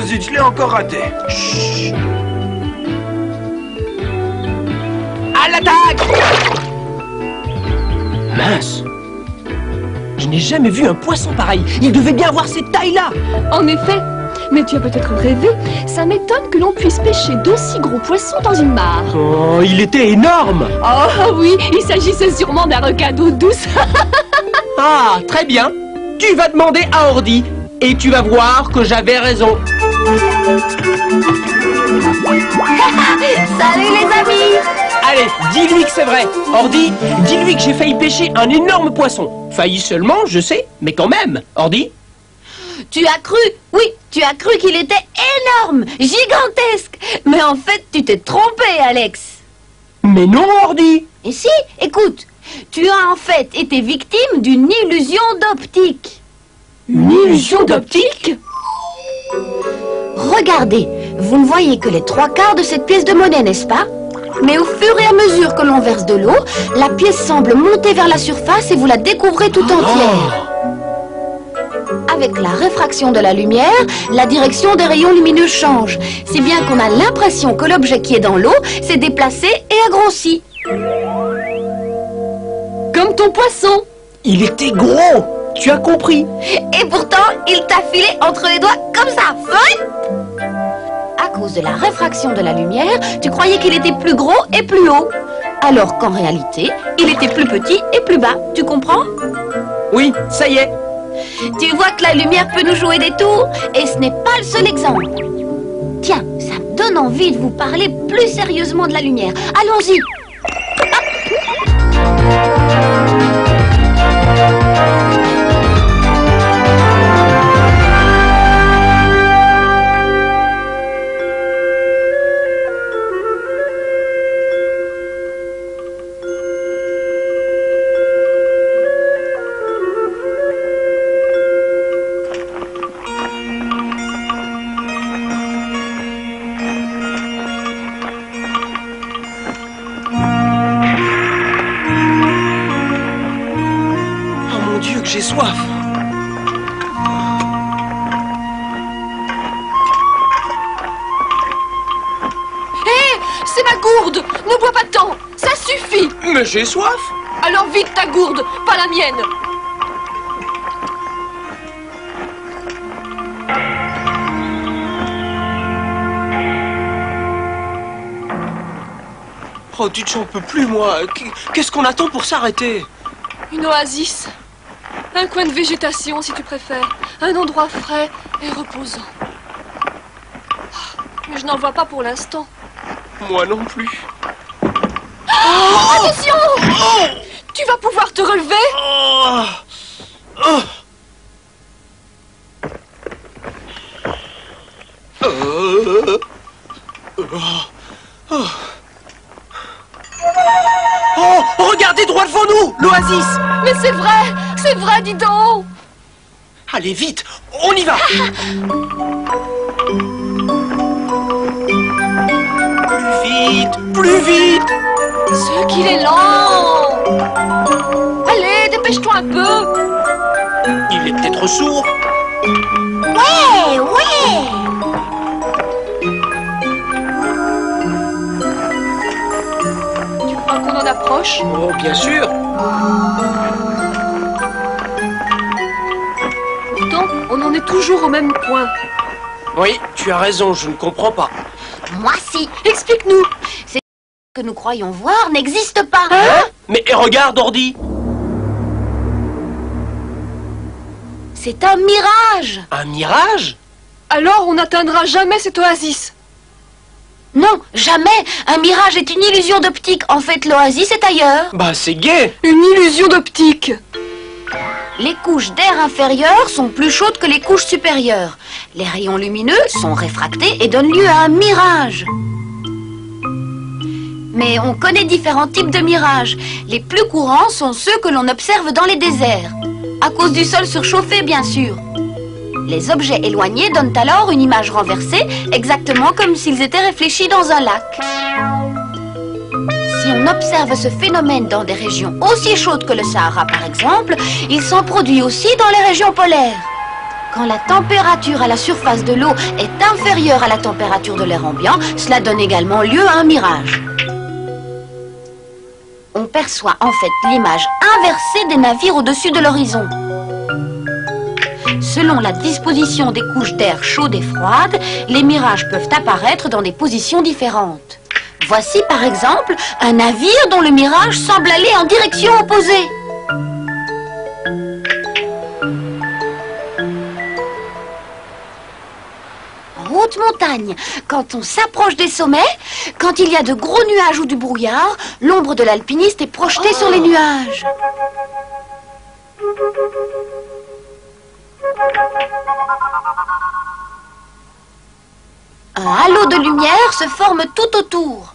zut, je l'ai encore raté. Chut. À l'attaque! Mince! Je n'ai jamais vu un poisson pareil. Il devait bien avoir cette taille-là. En effet. Mais tu as peut-être rêvé. Ça m'étonne que l'on puisse pêcher d'aussi gros poissons dans une mare. Oh, il était énorme. Oh oui, il s'agissait sûrement d'un requin d'eau douce. Ah, très bien. Tu vas demander à Ordi. Et tu vas voir que j'avais raison. Salut les amis! Allez, dis-lui que c'est vrai. Ordi, dis-lui que j'ai failli pêcher un énorme poisson. Failli seulement, je sais, mais quand même. Ordi? Tu as cru, oui, tu as cru qu'il était énorme, gigantesque. Mais en fait, tu t'es trompé, Alex. Mais non, Ordi. Et si, écoute, tu as en fait été victime d'une illusion d'optique. Une illusion d'optique? Regardez, vous ne voyez que les 3/4 de cette pièce de monnaie, n'est-ce pas? Mais au fur et à mesure que l'on verse de l'eau, la pièce semble monter vers la surface et vous la découvrez tout entière. Avec la réfraction de la lumière, la direction des rayons lumineux change, si bien qu'on a l'impression que l'objet qui est dans l'eau s'est déplacé et agrossi. Comme ton poisson. Il était gros. Tu as compris. Et pourtant, il t'a filé entre les doigts comme ça. À cause de la réfraction de la lumière, tu croyais qu'il était plus gros et plus haut. Alors qu'en réalité, il était plus petit et plus bas. Tu comprends? Oui, ça y est. Tu vois que la lumière peut nous jouer des tours, et ce n'est pas le seul exemple. Tiens, ça me donne envie de vous parler plus sérieusement de la lumière. Allons-y. J'ai soif. Hé, c'est ma gourde. Ne bois pas tant. Ça suffit. Mais j'ai soif. Alors vite ta gourde, pas la mienne. Oh, tu j'en peux plus, moi. Qu'est-ce qu'on attend pour s'arrêter? Une oasis. Un coin de végétation, si tu préfères. Un endroit frais et reposant. Mais je n'en vois pas pour l'instant. Moi non plus. Oh, attention! Oh, tu vas pouvoir te relever? Oh, oh. Oh, regardez droit devant nous, l'oasis. Mais c'est vrai, dis donc. Allez, vite, on y va. Plus vite. C'est qu'il est lent. Allez, dépêche-toi un peu. Il est peut-être sourd. Ouais, ouais. Tu crois qu'on en approche? Oh, bien sûr. Pourtant, on en est toujours au même point. Oui, tu as raison, je ne comprends pas. Moi si. Explique-nous. C'est que nous croyons voir n'existe pas. Hein? Mais regarde, Ordi. C'est un mirage. Un mirage? Alors on n'atteindra jamais cette oasis. Non, jamais. Un mirage est une illusion d'optique. En fait, l'oasis est ailleurs. Bah, c'est gai. Une illusion d'optique. Les couches d'air inférieures sont plus chaudes que les couches supérieures. Les rayons lumineux sont réfractés et donnent lieu à un mirage. Mais on connaît différents types de mirages. Les plus courants sont ceux que l'on observe dans les déserts. À cause du sol surchauffé, bien sûr. Les objets éloignés donnent alors une image renversée, exactement comme s'ils étaient réfléchis dans un lac. Si on observe ce phénomène dans des régions aussi chaudes que le Sahara, par exemple, il s'en produit aussi dans les régions polaires. Quand la température à la surface de l'eau est inférieure à la température de l'air ambiant, cela donne également lieu à un mirage. On perçoit en fait l'image inversée des navires au-dessus de l'horizon. Selon la disposition des couches d'air chaudes et froides, les mirages peuvent apparaître dans des positions différentes. Voici par exemple un navire dont le mirage semble aller en direction opposée. En haute montagne, quand on s'approche des sommets, quand il y a de gros nuages ou du brouillard, l'ombre de l'alpiniste est projetée sur les nuages. Un halo de lumière se forme tout autour.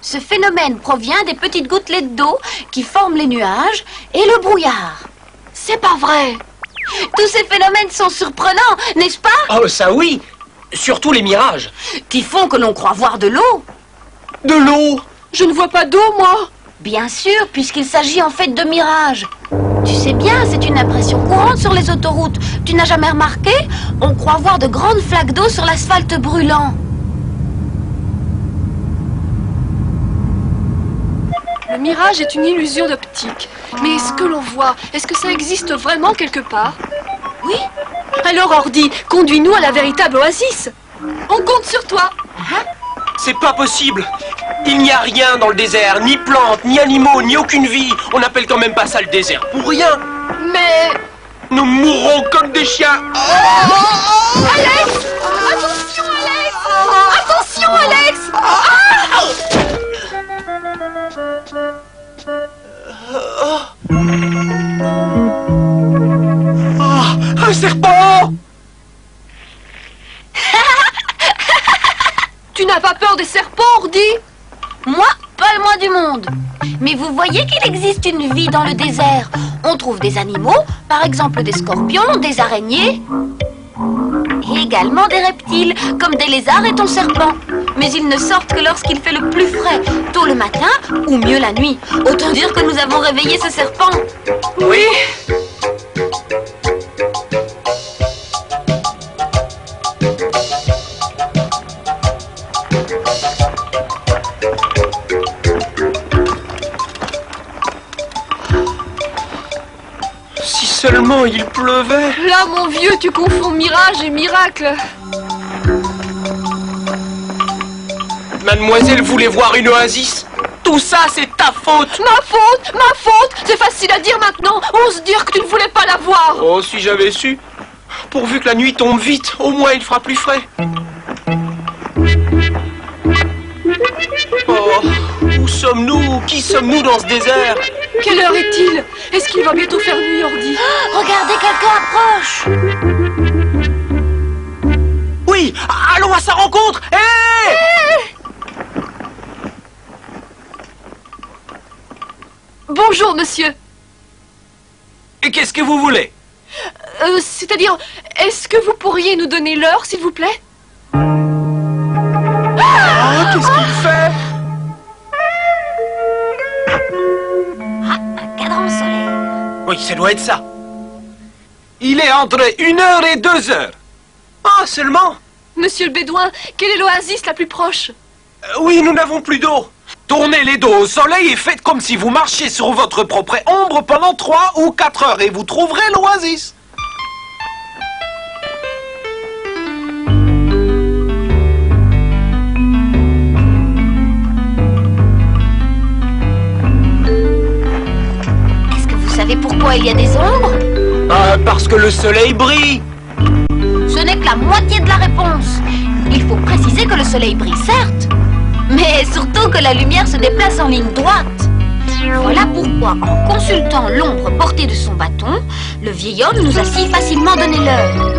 Ce phénomène provient des petites gouttelettes d'eau qui forment les nuages et le brouillard. C'est pas vrai. Tous ces phénomènes sont surprenants, n'est-ce pas? Oh, ça oui. Surtout les mirages. Qui font que l'on croit voir de l'eau. De l'eau. Je ne vois pas d'eau, moi. Bien sûr, puisqu'il s'agit en fait de mirages. Tu sais bien, c'est une impression courante sur les autoroutes. Tu n'as jamais remarqué? On croit voir de grandes flaques d'eau sur l'asphalte brûlant. Le mirage est une illusion d'optique. Mais ce que l'on voit, est-ce que ça existe vraiment quelque part? Oui. Alors, Ordi, conduis-nous à la véritable oasis. On compte sur toi. C'est pas possible. Il n'y a rien dans le désert, ni plantes, ni animaux, ni aucune vie. On n'appelle quand même pas ça le désert pour rien. Mais... Nous mourrons comme des chiens. Alex! Attention, Alex! Attention, Alex! Un serpent! Tu n'as pas peur des serpents, Ordi? Moi, pas le moins du monde. Mais vous voyez qu'il existe une vie dans le désert. On trouve des animaux, par exemple des scorpions, des araignées, et également des reptiles, comme des lézards et ton serpent. Mais ils ne sortent que lorsqu'il fait le plus frais, tôt le matin ou mieux la nuit. Autant dire que nous avons réveillé ce serpent. Oui. Si seulement il pleuvait. Là, mon vieux, tu confonds mirage et miracle. Mademoiselle voulait voir une oasis. Tout ça, c'est ta faute. Ma faute! Ma faute! C'est facile à dire maintenant. Ose dire que tu ne voulais pas la voir. Oh, si j'avais su. Pourvu que la nuit tombe vite, au moins il fera plus frais. Oh, où sommes-nous? Qui sommes-nous dans ce désert? Quelle heure est-il? Est-ce qu'il va bientôt faire nuit, Ordi? Regardez, quelqu'un approche. Oui, allons à sa rencontre. Hé! Bonjour, monsieur. Et qu'est-ce que vous voulez? C'est-à-dire, est-ce que vous pourriez nous donner l'heure, s'il vous plaît? Ah, qu'est-ce qu'il fait? Ah, un cadran solaire. Oui, ça doit être ça. Il est entre 1h et 2h. Ah, seulement? Monsieur le Bédouin, quelle est l'oasis la plus proche? Oui, nous n'avons plus d'eau. Tournez les dos au soleil et faites comme si vous marchiez sur votre propre ombre pendant 3 ou 4 heures et vous trouverez l'oasis. Est-ce que vous savez pourquoi il y a des ombres? Parce que le soleil brille. Ce n'est que la moitié de la réponse. Il faut préciser que le soleil brille, certes, mais surtout que la lumière se déplace en ligne droite. Voilà pourquoi, en consultant l'ombre portée de son bâton, le vieil homme nous a si facilement donné l'heure.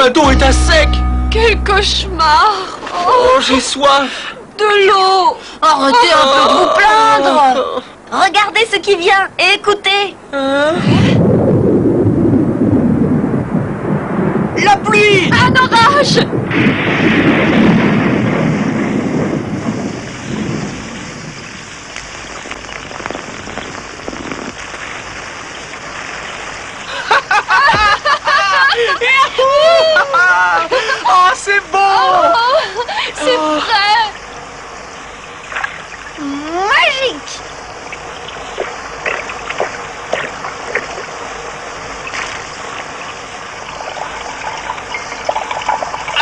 bateau est à sec. Quel cauchemar! Oh, j'ai soif. De l'eau! Arrêtez un peu de vous plaindre. Regardez ce qui vient et écoutez. La pluie. Un orage! Oh, c'est beau. C'est vrai! Magique.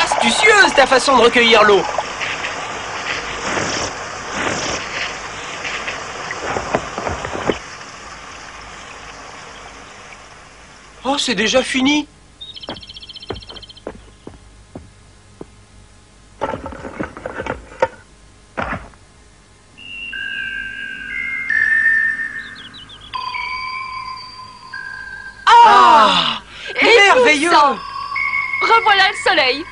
Astucieuse ta façon de recueillir l'eau. Oh, c'est déjà fini. Ah, merveilleux. Épouvantable. Revoilà le soleil!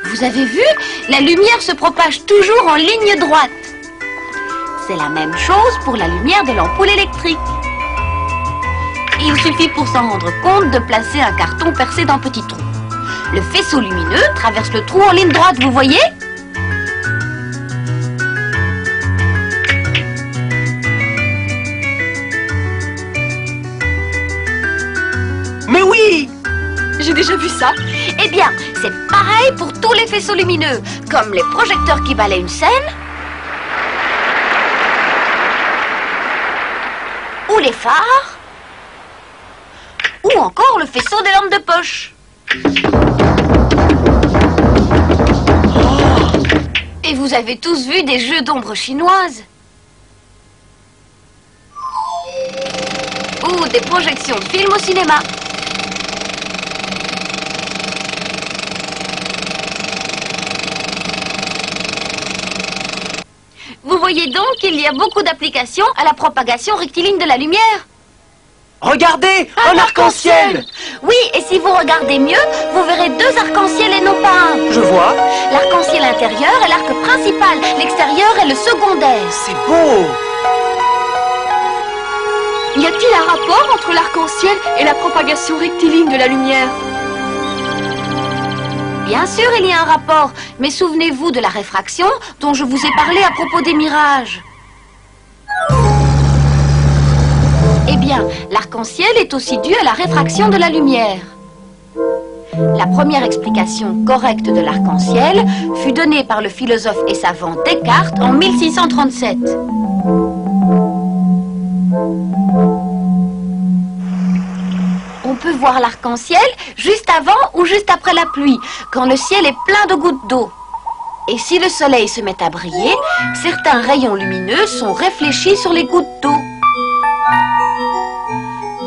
Vous avez vu? La lumière se propage toujours en ligne droite. C'est la même chose pour la lumière de l'ampoule électrique. Il suffit pour s'en rendre compte de placer un carton percé d'un petit trou. Le faisceau lumineux traverse le trou en ligne droite, vous voyez? Mais oui. J'ai déjà vu ça. Eh bien, c'est pareil pour tous les faisceaux lumineux, comme les projecteurs qui balayent une scène, ou les phares, ou encore le faisceau des lampes de poche. Et vous avez tous vu des jeux d'ombre chinoises, ou des projections de films au cinéma. Vous voyez donc qu'il y a beaucoup d'applications à la propagation rectiligne de la lumière. Regardez, un arc-en-ciel. Oui, et si vous regardez mieux, vous verrez deux arcs-en-ciel et non pas un. Je vois. L'arc-en-ciel intérieur est l'arc principal, l'extérieur est le secondaire. C'est beau. Y a-t-il un rapport entre l'arc-en-ciel et la propagation rectiligne de la lumière? Bien sûr, il y a un rapport, mais souvenez-vous de la réfraction dont je vous ai parlé à propos des mirages. Eh bien, l'arc-en-ciel est aussi dû à la réfraction de la lumière. La première explication correcte de l'arc-en-ciel fut donnée par le philosophe et savant Descartes en 1637. On peut voir l'arc-en-ciel juste avant ou juste après la pluie, quand le ciel est plein de gouttes d'eau. Et si le soleil se met à briller, certains rayons lumineux sont réfléchis sur les gouttes d'eau.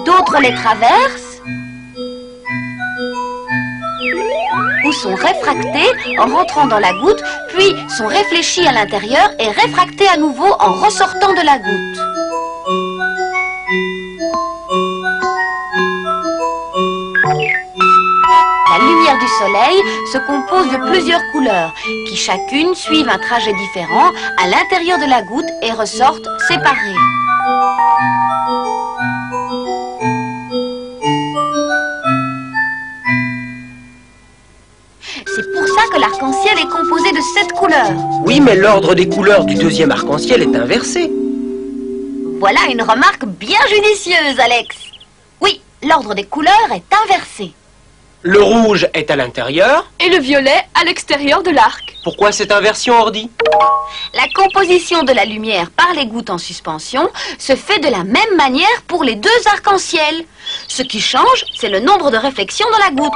D'autres les traversent ou sont réfractés en rentrant dans la goutte, puis sont réfléchis à l'intérieur et réfractés à nouveau en ressortant de la goutte. La lumière du soleil se compose de plusieurs couleurs qui chacune suivent un trajet différent à l'intérieur de la goutte et ressortent séparées. C'est pour ça que l'arc-en-ciel est composé de 7 couleurs. Oui, mais l'ordre des couleurs du deuxième arc-en-ciel est inversé. Voilà une remarque bien judicieuse, Alex. Oui, l'ordre des couleurs est inversé. Le rouge est à l'intérieur. Et le violet à l'extérieur de l'arc. Pourquoi cette inversion, Ordi? La composition de la lumière par les gouttes en suspension se fait de la même manière pour les deux arcs-en-ciel. Ce qui change, c'est le nombre de réflexions dans la goutte.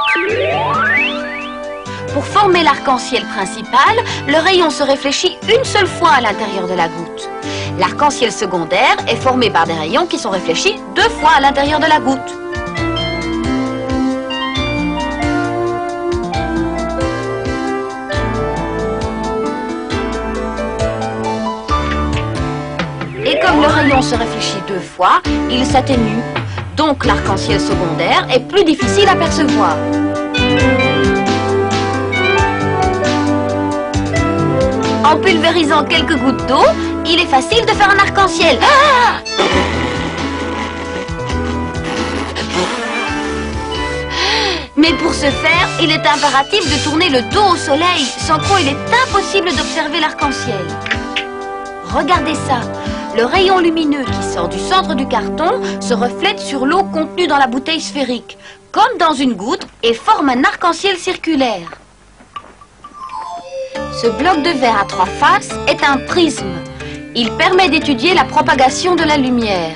Pour former l'arc-en-ciel principal, le rayon se réfléchit une seule fois à l'intérieur de la goutte. L'arc-en-ciel secondaire est formé par des rayons qui sont réfléchis 2 fois à l'intérieur de la goutte. Et comme le rayon se réfléchit 2 fois, il s'atténue. Donc l'arc-en-ciel secondaire est plus difficile à percevoir. En pulvérisant quelques gouttes d'eau, il est facile de faire un arc-en-ciel. Ah! Mais pour ce faire, il est impératif de tourner le dos au soleil, sans quoi il est impossible d'observer l'arc-en-ciel. Regardez ça. Le rayon lumineux qui sort du centre du carton se reflète sur l'eau contenue dans la bouteille sphérique, comme dans une goutte, et forme un arc-en-ciel circulaire. Ce bloc de verre à 3 faces est un prisme. Il permet d'étudier la propagation de la lumière.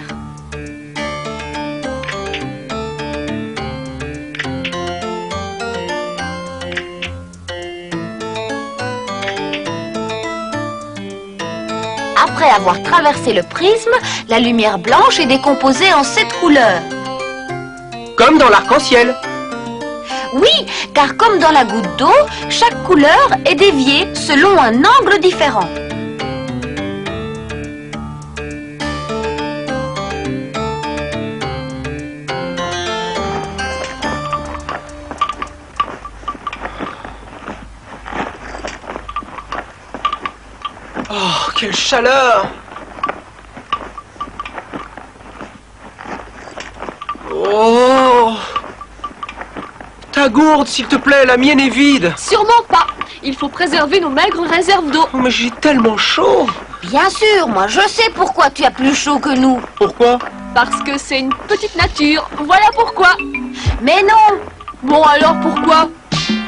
Après avoir traversé le prisme, la lumière blanche est décomposée en 7 couleurs. Comme dans l'arc-en-ciel. Oui, car comme dans la goutte d'eau, chaque couleur est déviée selon un angle différent. Oh, quelle chaleur! Oh! Ta gourde, s'il te plaît, la mienne est vide. Sûrement pas. Il faut préserver nos maigres réserves d'eau. Oh, mais j'ai tellement chaud. Bien sûr, moi je sais pourquoi tu as plus chaud que nous. Pourquoi? Parce que c'est une petite nature. Voilà pourquoi. Mais non, Bon alors pourquoi?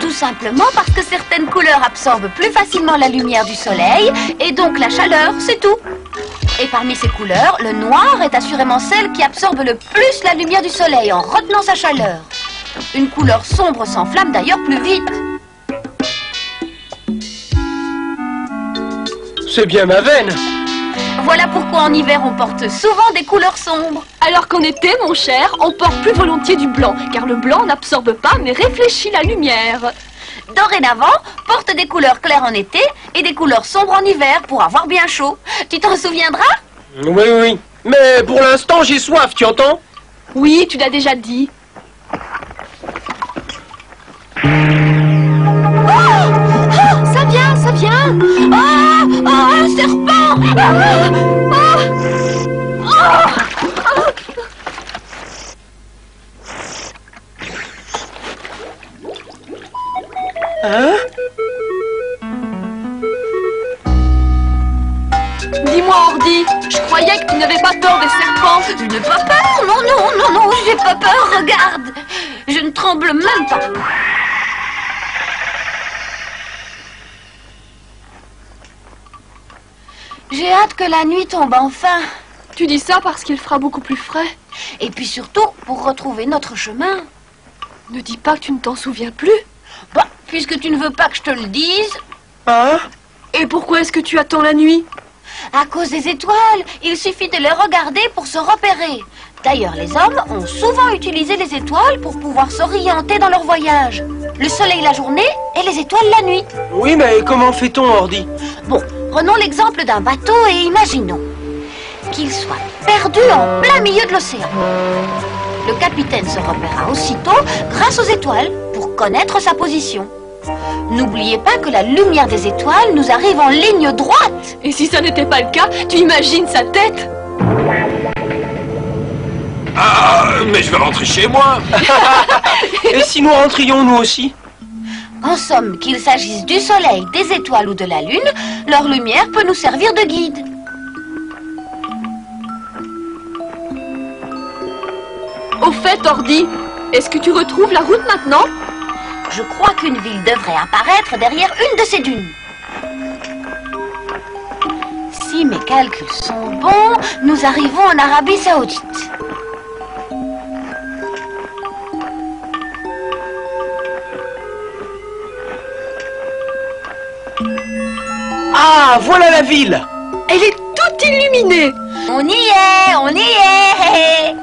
tout simplement parce que certaines couleurs absorbent plus facilement la lumière du soleil et donc la chaleur, c'est tout. Et parmi ces couleurs, le noir est assurément celle qui absorbe le plus la lumière du soleil en retenant sa chaleur. Une couleur sombre s'enflamme d'ailleurs plus vite. C'est bien ma veine. Voilà pourquoi en hiver on porte souvent des couleurs sombres. Alors qu'en été, mon cher, on porte plus volontiers du blanc, car le blanc n'absorbe pas mais réfléchit la lumière. Dorénavant, porte des couleurs claires en été et des couleurs sombres en hiver pour avoir bien chaud. Tu t'en souviendras? Oui, oui. Mais pour l'instant, j'ai soif, tu entends? Oui, tu l'as déjà dit. Ça vient, ça vient. Oh, un serpent. Hein? Dis-moi, Ordi, je croyais que tu n'avais pas peur des serpents. Je n'ai pas peur. Non, non, non, non, j'ai pas peur. Regarde. Je ne tremble même pas. J'ai hâte que la nuit tombe enfin. Tu dis ça parce qu'il fera beaucoup plus frais. Et puis surtout, pour retrouver notre chemin. Ne dis pas que tu ne t'en souviens plus. Bah, puisque tu ne veux pas que je te le dise. Hein? Et pourquoi est-ce que tu attends la nuit? À cause des étoiles, il suffit de les regarder pour se repérer. D'ailleurs, les hommes ont souvent utilisé les étoiles pour pouvoir s'orienter dans leur voyage. Le soleil la journée et les étoiles la nuit. Oui, mais comment fait-on, Ordi? Bon, prenons l'exemple d'un bateau et imaginons qu'il soit perdu en plein milieu de l'océan. Le capitaine se repérera aussitôt grâce aux étoiles pour connaître sa position. N'oubliez pas que la lumière des étoiles nous arrive en ligne droite. Et si ça n'était pas le cas, tu imagines sa tête? Ah, mais je vais rentrer chez moi. Et si nous rentrions, nous aussi? En somme, qu'il s'agisse du soleil, des étoiles ou de la lune, leur lumière peut nous servir de guide. Au fait, Ordi, est-ce que tu retrouves la route maintenant? Je crois qu'une ville devrait apparaître derrière une de ces dunes. Si mes calculs sont bons, nous arrivons en Arabie Saoudite. Ah, voilà la ville. Elle est toute illuminée. On y est, on y est.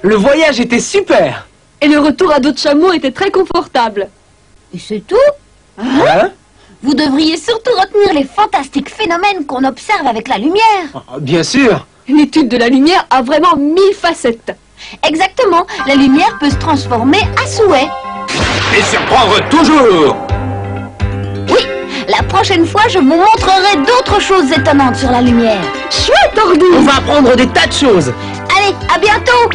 Le voyage était super. Et le retour à dos de chameau était très confortable. Et c'est tout? Hein? Vous devriez surtout retenir les fantastiques phénomènes qu'on observe avec la lumière. Ah, bien sûr. L'étude de la lumière a vraiment 1000 facettes. Exactement, la lumière peut se transformer à souhait. Et surprendre toujours. Oui, la prochaine fois, je vous montrerai d'autres choses étonnantes sur la lumière. Chouette, Ordi! On va apprendre des tas de choses. Allez, à bientôt!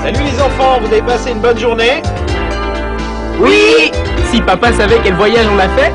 Salut les enfants, vous avez passé une bonne journée? Oui. Si papa savait quel voyage on a fait.